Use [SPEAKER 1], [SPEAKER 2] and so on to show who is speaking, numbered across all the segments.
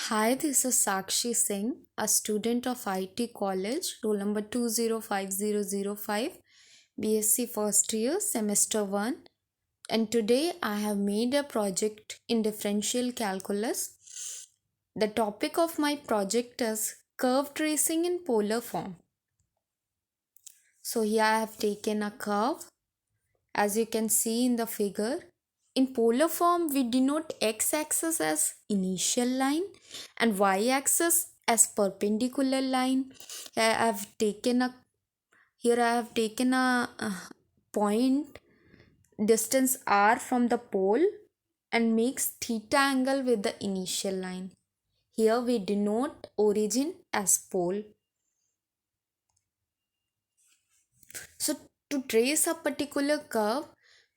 [SPEAKER 1] Hi, this is Sakshi Singh, a student of IT College, roll number 205005, BSc first year, semester 1. And today I have made a project in differential calculus. The topic of my project is curve tracing in polar form. So here I have taken a curve, as you can see in the figure. In polar form, we denote x-axis as initial line and y-axis as perpendicular line. Here I have taken a point distance r from the pole and makes theta angle with the initial line. Here we denote origin as pole. So to trace a particular curve,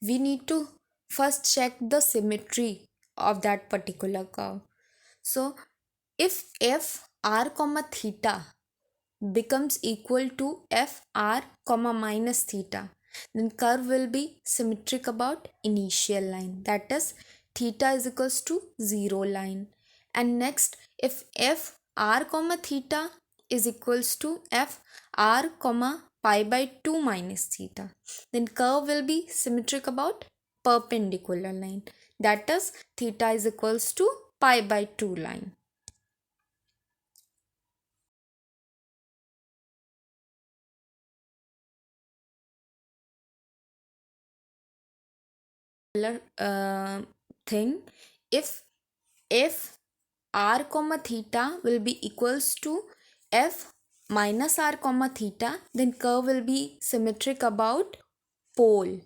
[SPEAKER 1] we need to first check the symmetry of that particular curve. So if f r comma theta becomes equal to f r comma minus theta, then curve will be symmetric about initial line, that is theta is equals to 0 line. And next, if f r comma theta is equals to f r comma pi by 2 minus theta, then curve will be symmetric about perpendicular line, that is theta is equals to pi by 2 line. Thing, if r comma theta will be equals to f minus r comma theta, then curve will be symmetric about pole.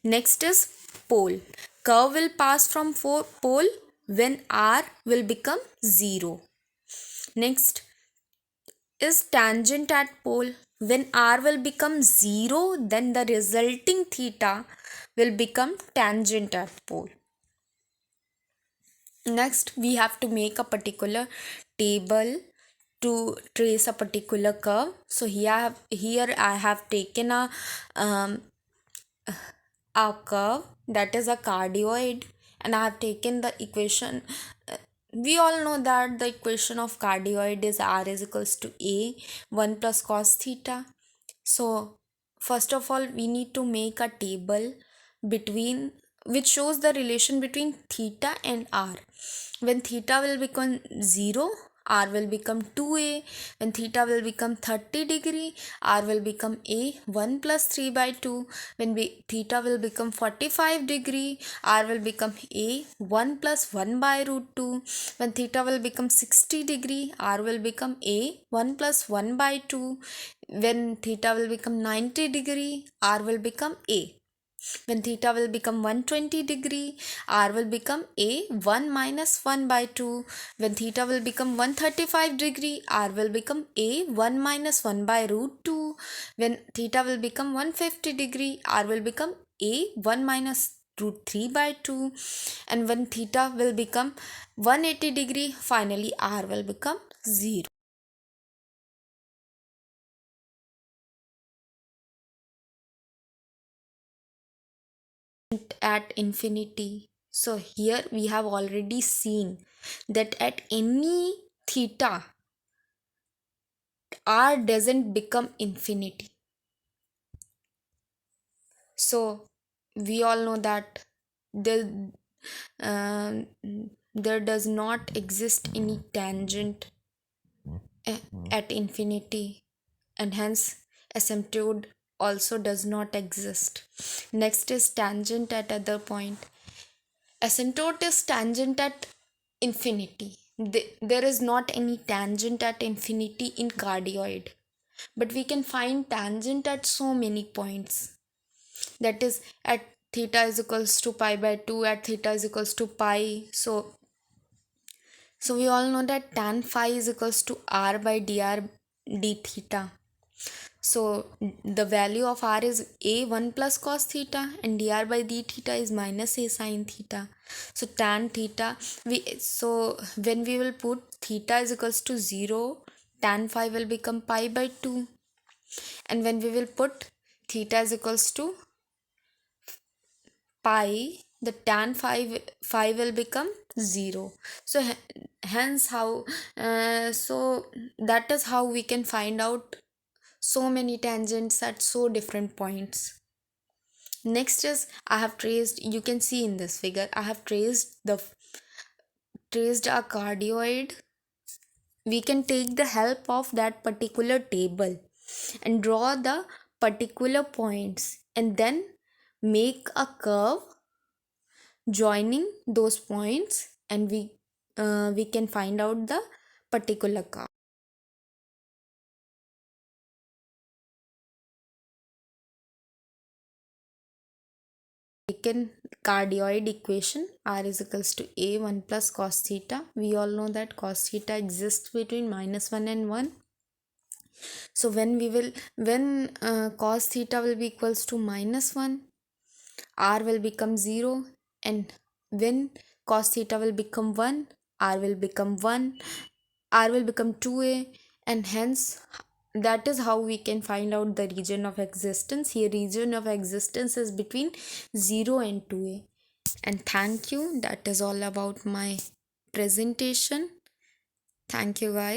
[SPEAKER 1] Next is pole. Curve will pass from pole when r will become 0. Next is tangent at pole. When r will become 0, then the resulting theta will become tangent at pole. Next, we have to make a particular table to trace a particular curve. So here I have taken a curve, that is a cardioid, and I have taken the equation. We all know that the equation of cardioid is r is equals to a 1 plus cos theta. So first of all, we need to make a table between which shows the relation between theta and r. When theta will become 0, r will become 2a. When theta will become 30 degree, r will become a 1 plus 3 by 2. When theta will become 45 degree, r will become a 1 plus 1 by root 2. When theta will become 60 degree, r will become a 1 plus 1 by 2. When theta will become 90 degree, r will become a. When theta will become 120 degree, r will become a 1 minus 1 by 2. When theta will become 135 degree, r will become a 1 minus 1 by root 2. When theta will become 150 degree, r will become a 1 minus root 3 by 2. And when theta will become 180 degree, finally r will become 0. At infinity. So here we have already seen that at any theta, r doesn't become infinity. So we all know that the uh, there does not exist any tangent at infinity, and hence asymptote also does not exist. Next is tangent at other point. Asymptote is tangent at infinity. There is not any tangent at infinity in cardioid, but we can find tangent at so many points. That is at theta is equals to pi by 2, at theta is equals to pi. So we all know that tan phi is equals to r by dr d theta. So the value of r is a 1 plus cos theta and dr by d theta is minus a sin theta. So tan theta, when we will put theta is equals to 0, tan phi will become pi by 2. And when we will put theta is equals to pi, the tan phi will become 0. So hence how so that is how we can find out so many tangents at so different points. Next is I have traced, you can see in this figure, I have traced a cardioid. We can take the help of that particular table and draw the particular points and then make a curve joining those points, and we can find out the particular curve. Taken cardioid equation r is equals to a 1 plus cos theta. We all know that cos theta exists between -1 and 1. So when cos theta will be equals to -1, r will become 0, and when cos theta will become 1, r will become 1, r will become 2a, and hence that is how we can find out the region of existence. Here region of existence is between 0 and 2a. And thank you, that is all about my presentation. Thank you guys.